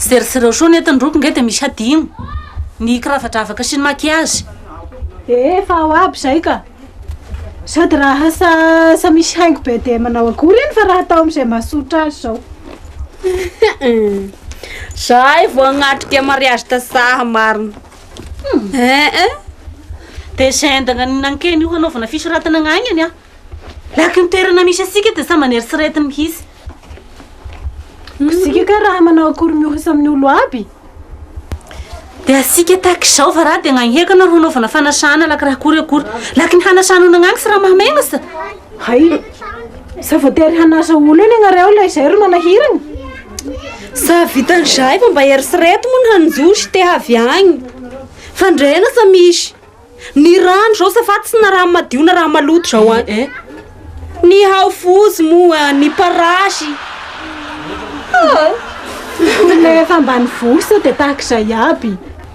Serisireo soa netiny roko nge dia misy adino ny kiravatra afaka sy ny makiazy. Efa ao aby zay ka. Sady raha sa misy haingo be dia manao akory iny fa raha atao amin'izay mahasotra azy zao. Zay vao agnatrika mariage tasaha marina. Dia izay endagna nankeny io hanaovana fisoratana gn'agnany a. Laky ny toerana misy asika dia sa manery siretiny mihitsy. Sika ka raha manao akory miohasa amin'ny olo aby. Dia asika tahaka izao fa raha dia gn'agnehaka ro hanaovana fanasana laky raha akory. Laky ny hanasana gn'agny sy raha mahamegna sa. Hay. Sa voatery hanasa olo iny agnareo ilay izay ro manahirana. Sa vitan'izay fa mba erisirety moa ny hanjosy te avy agny. Fandrena sa misy. Ny rano zao sa faty sy na raha madio na raha maloto zao any. Ny haofozy moa, ny parasy. Nefa ambany vosa dia tahaka izay aby.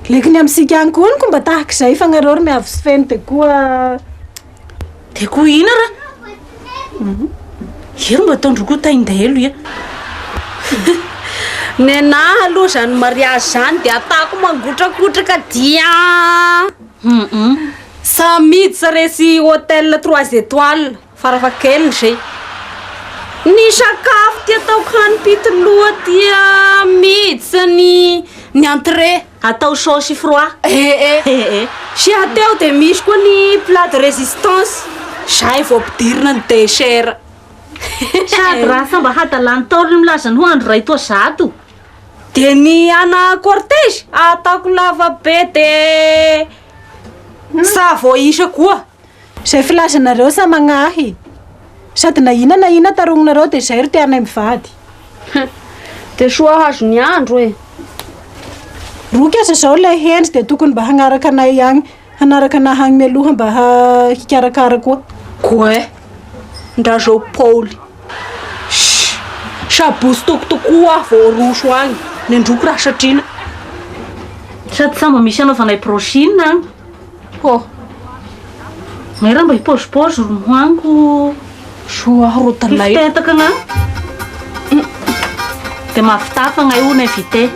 Lekiny amin'sika any koa mba tahaka izay fa agnareo ro miavo sy feno dia koa. Dia koa ina raha? Iro mba ataondroko taindahelo ia. Nenahy aloha zany mariage zany dia ataoko mangotrakotraka dia. Sa miditra resy hôtel 3 étoiles farafahakeliny zay. Ny sakafo ty ataoko hanipity loha dia miditra ny entrée atao sauce froid. Sy ateo dia misy koa ny plat de résistance. Zay vao ampidirina ny dessert. Sady raha sa mba hadalany taoriny milaza ny hoandro ray toa zato. Dia ny ana cortège ataoko lava be dia sa vao isa koa. Izay filazanareo sa magnahy. Sady na ina tarognareo dia izay ro tianay mivady. Dia soa hazo ny andro e. Roky aza zao ilay hendry dia tokony mba hagnaraka anay agny. Hanaraka anahy agny mialoha mba hikarakara koa. Koa e. Ndra zao Paul. Sabosy tokotokoa vao roso agny. Nendroko raha satrina. Sady sa mba misy anaovanay prochaine agny. Mayroha mba hipaozipaozy ro mohaniko. Soa rotalay. Fitetaka agny. Dia mahavitafa ngay io na invité.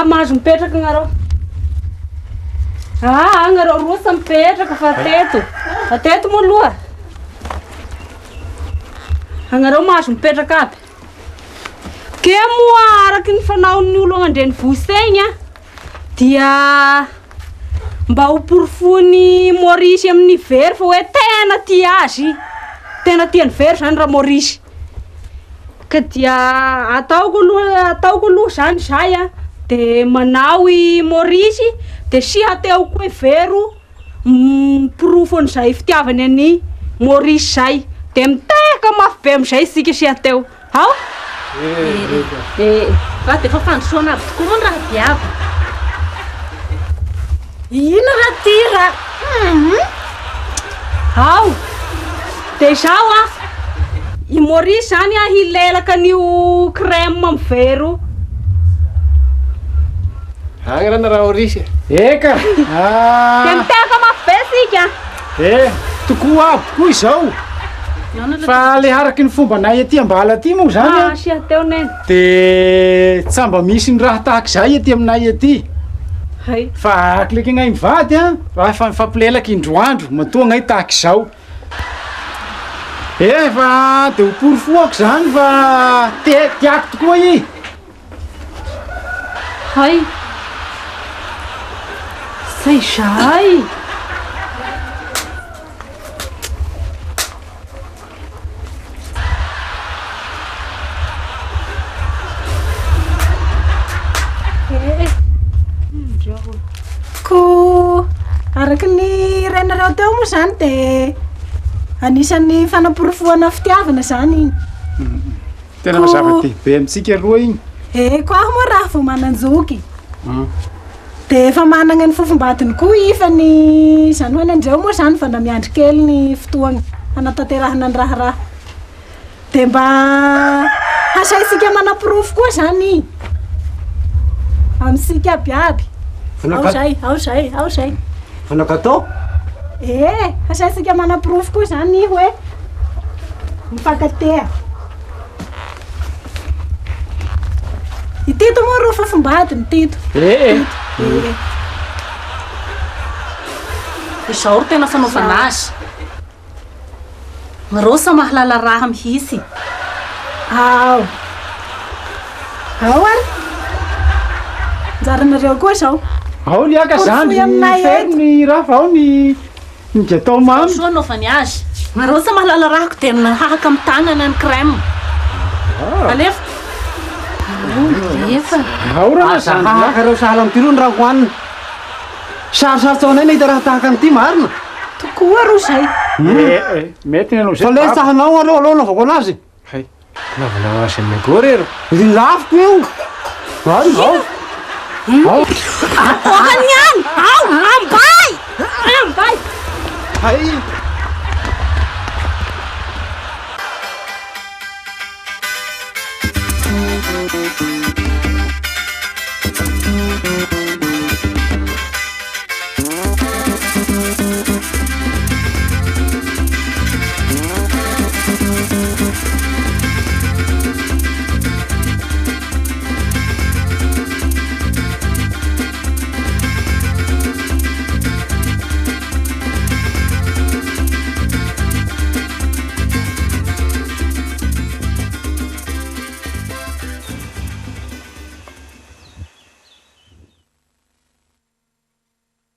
Mahazo mipetraka agnareo. Agnareo roa sa mipetraka fa teto moa aloha. Agnareo mahazo mipetraka aby. Ke moa araky ny fanaon'ny olo agnandreny vosegna dia mba ho porofony Maurice amin'ny very fa hoe tena tia azy. Tena tiany very zany raha Maurice. Ka dia ataoko aloha zany zay de manao i Maurice de siha teo koa i Vero pirofo an'izay fitiavany any Maurice zay de miteka mafy be am'izay isika siha teo ao Va de efa fandrosoana aby tokoa moa ny raha diava. Ino raha ty raha? ao de zao i Maurice zany hilelaka an'io crème amy Vero. Agny raha Maurice. Eka! De miteka mafy be sika. Tokoa aby koa izao. Fa le araky ny fombanay aty ambala aty moa zany Siha teo neny. de tsy mba misy ny raha tahak'izay aty aminay aty. Hay. Fa akileke gnay mivady fa efa mifampilelaky indroandro matoa gnay tahak'izao. Fa de ho porofoako zany fa tiako tokoa i. Hay. Zay zay. Ko araky ny renareo teo moa zany de anisan'ny fanaporofoana fitiavana zany igny. Tena mazava ty be amitsika aloha igny. Ko aho moa raha vao manan-joky. De efa managna ny fofombadiny koa ifany zany hoe andreo moa zany fa nda miandry kely ny fotoagny hanatanterahana ny raha. De mba hasaisika manapirofo koa zany amitsika abiaby. Ao zay. Fanakatao? Hasaisika manapirofo koa zany hoe mifankatea. I Tito moa rô fofombadiny Tito. Izao ro tena fanaovana azy. Ny rosa mahalala raha mihitsy. Ao ary njaranareo koa zao. Ao ny aka zany feno ny raha fa ao ny gatao mamy. Soa anaovany azy. Ny rosa mahalala rahako de nahaka amin'ny tanana ny crème. Alefa. Efa. Ao raha zany. Haka reo sahala amty ro ny raha hoanina. Sarosarotsy ao anay nahita raha tahaka an'ity marina. Tokoa ro zay. Mety ny anao Fa zay. le sahanao aloha naovako anazy. Hay. Navanao azy amin'ny gorero. Lafiko io. Ao. Huwag yan! Au! Ambay! Ambay! Hay.